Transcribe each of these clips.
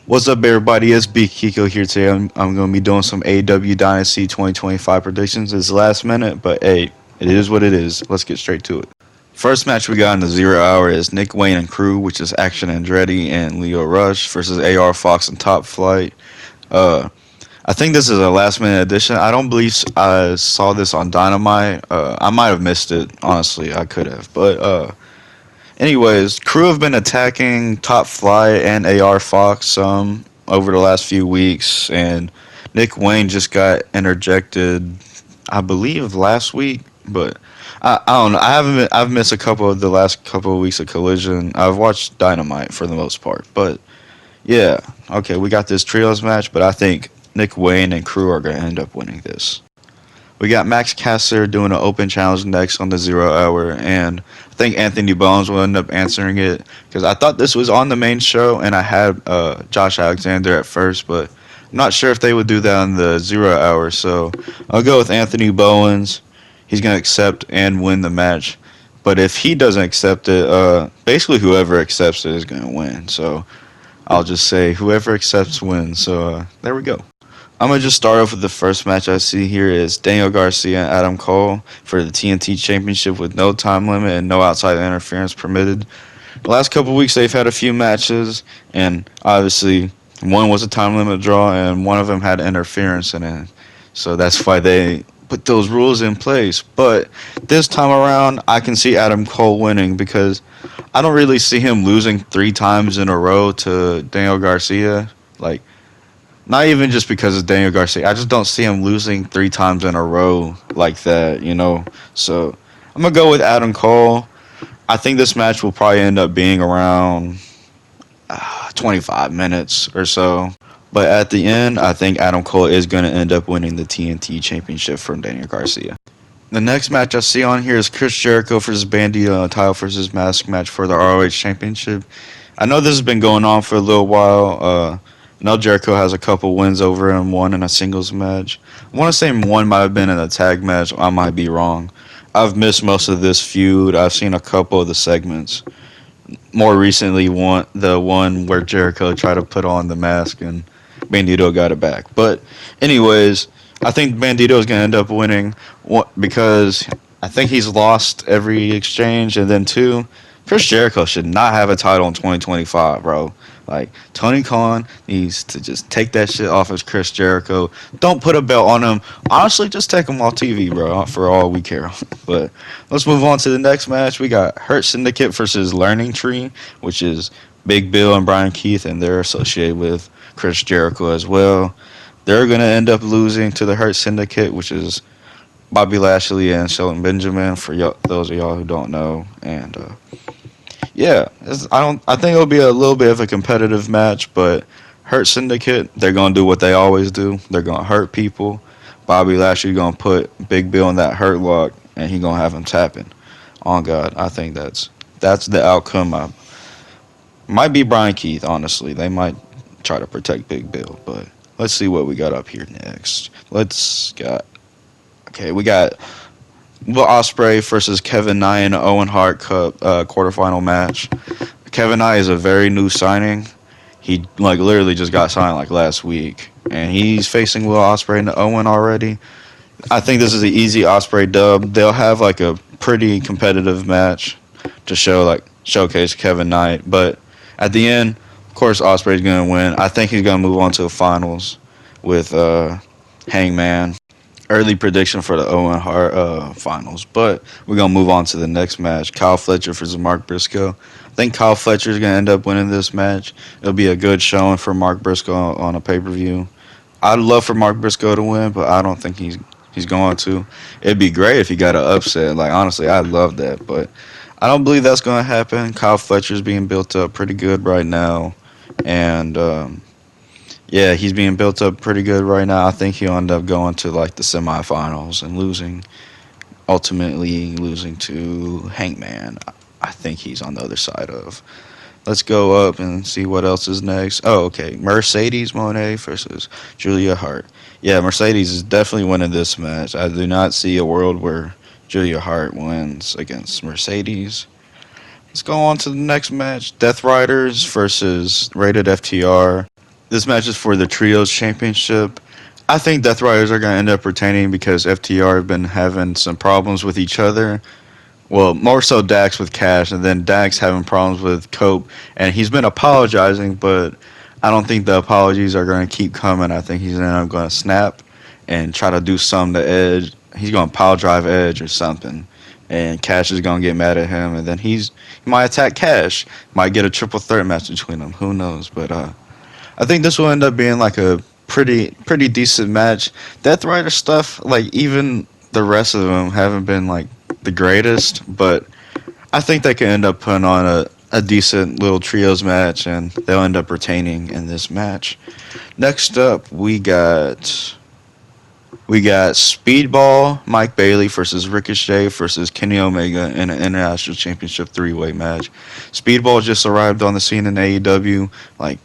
What's up, everybody? It's Big Kiqo here today. I'm going to be doing some AEW Dynasty 2025 predictions. It's last minute, but hey, it is what it is. Let's get straight to it. First match we got in the 0 hour is Nick Wayne and Crew, which is Action Andretti and Leo Rush versus AR Fox and Top Flight. Uh, I think this is a last minute addition. I don't believe I saw this on Dynamite. I might have missed it. Honestly, I could have. Anyways, Crew have been attacking Top Flight and AR Fox some over the last few weeks, and Nick Wayne just got interjected, I believe, last week. But I don't know. I've missed a couple of the last couple of weeks of Collision. I've watched Dynamite for the most part, but yeah, okay, we got this trios match, but I think Nick Wayne and Crew are gonna end up winning this. We got Max Caster doing an open challenge next on the 0 hour, and I think Anthony Bones will end up answering it because I thought this was on the main show, and I had Josh Alexander at first, but I'm not sure if they would do that on the 0 hour. So I'll go with Anthony Bowens. He's gonna accept and win the match, but if he doesn't accept it, basically whoever accepts it is gonna win. So I'll just say whoever accepts wins. So there we go. I'm gonna just start off with the first match I see here is Daniel Garcia and Adam Cole for the TNT Championship with no time limit and no outside interference permitted. The last couple weeks they've had a few matches, and obviously one was a time limit draw and one of them had interference in it. So that's why they put those rules in place. But this time around, I can see Adam Cole winning because I don't really see him losing 3 times in a row to Daniel Garcia. Like, not even just because of Daniel Garcia. I just don't see him losing 3 times in a row like that. So I'm going to go with Adam Cole. I think this match will probably end up being around 25 minutes or so. But at the end, I think Adam Cole is going to end up winning the TNT Championship from Daniel Garcia. The next match I see on here is Chris Jericho versus Bandito, title versus mask match for the ROH Championship. I know this has been going on for a little while. I know Jericho has a couple wins over him, one in a singles match. I want to say one might have been in a tag match. I might be wrong. I've missed most of this feud. I've seen a couple of the segments. More recently, the one where Jericho tried to put on the mask and Bandito got it back. But anyways, I think Bandito is going to end up winning because I think he's lost every exchange. And then two, Chris Jericho should not have a title in 2025, bro. Like, Tony Khan needs to just take that shit off of Chris Jericho. Don't put a belt on him. Honestly, just take him off TV, bro, for all we care. But let's move on to the next match. We got Hurt Syndicate versus Learning Tree, which is Big Bill and Brian Keith, and they're associated with Chris Jericho as well. They're going to end up losing to the Hurt Syndicate, which is Bobby Lashley and Shelton Benjamin, for those of y'all who don't know. And yeah, I think it'll be a little bit of a competitive match, but Hurt Syndicate, they're gonna do what they always do. They're gonna hurt people. Bobby Lashley gonna put Big Bill in that hurt lock, and he gonna have him tapping. On God, I think that's the outcome. Might be Brian Keith, honestly. They might try to protect Big Bill, but let's see what we got up here next. We got Will Ospreay versus Kevin Nye in the Owen Hart Cup quarterfinal match. Kevin Nye is a very new signing. He literally just got signed last week, and he's facing Will Ospreay in the Owen already. I think this is an easy Ospreay dub. They'll have a pretty competitive match to showcase Kevin Nye, but at the end, of course, Ospreay's gonna win. I think he's gonna move on to the finals with Hangman. Early prediction for the Owen Hart finals, but we're gonna move on to the next match. Kyle Fletcher versus Mark Briscoe. I think Kyle Fletcher is gonna end up winning this match. It'll be a good showing for Mark Briscoe on a pay-per-view. I'd love for Mark Briscoe to win, but I don't think he's going to. It'd be great if he got an upset. Honestly, I'd love that, but I don't believe that's gonna happen. Kyle Fletcher's being built up pretty good right now, and yeah, he's being built up pretty good right now. I think he'll end up going to the semifinals and ultimately losing to Hangman. I think he's on the other side of. Let's go up and see what else is next. Oh, okay. Mercedes Moné versus Julia Hart. Yeah, Mercedes is definitely winning this match. I do not see a world where Julia Hart wins against Mercedes. Let's go on to the next match. Death Riders versus Rated FTR. This match is for the Trios Championship. I think Death Riders are going to end up retaining because FTR have been having some problems with each other. Well, more so Dax with Cash, and then Dax having problems with Cope, and he's been apologizing, but I don't think the apologies are going to keep coming. I think he's going to snap and try to do something to Edge. He's going to power drive Edge or something, and Cash is going to get mad at him, and then he might attack Cash, might get a triple threat match between them. Who knows? But I think this will end up being like a pretty decent match. Death Rider stuff, like even the rest of them haven't been like the greatest, but I think they can end up putting on a decent little trios match, and they'll end up retaining in this match. Next up, we got Speedball, Mike Bailey versus Ricochet versus Kenny Omega in an International Championship three-way match. Speedball just arrived on the scene in AEW like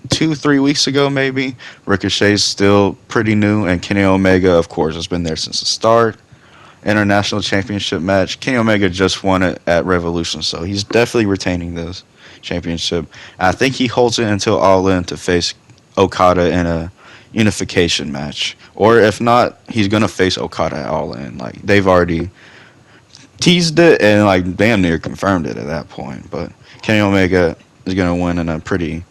2-3 weeks ago, maybe. Ricochet's still pretty new, and Kenny Omega, of course, has been there since the start. International Championship match. Kenny Omega just won it at Revolution, so he's definitely retaining this championship. I think he holds it until All In to face Okada in a unification match, or if not, he's gonna face Okada at All In. Like they've already teased it and like damn near confirmed it at that point. But Kenny Omega is gonna win in a pretty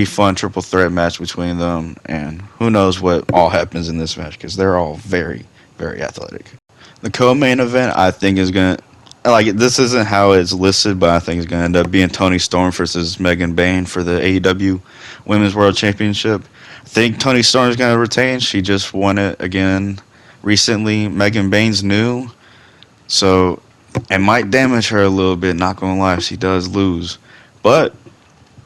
fun triple threat match between them, and who knows what all happens in this match because they're all very athletic. The co-main event, I think, is gonna like this isn't how it's listed, but I think it's gonna end up being Toni Storm versus Megan Bayne for the AEW Women's World Championship. I think Toni Storm is gonna retain. She just won it again recently. Megan Bayne's new, so it might damage her a little bit. Not gonna lie, if she does lose, but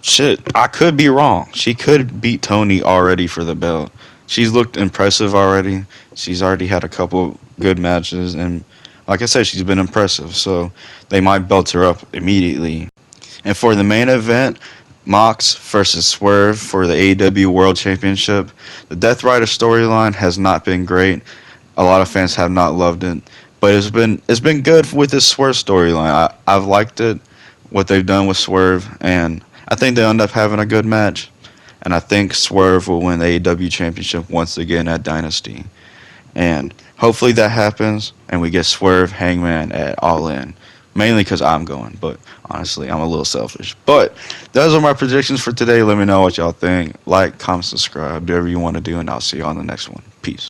shit, I could be wrong. She could beat Toni already for the belt. She's looked impressive already. She's already had a couple good matches, and like I said, she's been impressive. So they might belt her up immediately. And for the main event, Mox versus Swerve for the AEW World Championship. The Death Rider storyline has not been great. A lot of fans have not loved it, but it's been good with this Swerve storyline. I've liked it, what they've done with Swerve, and I think they'll end up having a good match. And I think Swerve will win the AEW Championship once again at Dynasty. And hopefully that happens, and we get Swerve Hangman at All In. Mainly because I'm going, but honestly, I'm a little selfish. But those are my predictions for today. Let me know what y'all think. Like, comment, subscribe, do whatever you want to do, and I'll see you on the next one. Peace.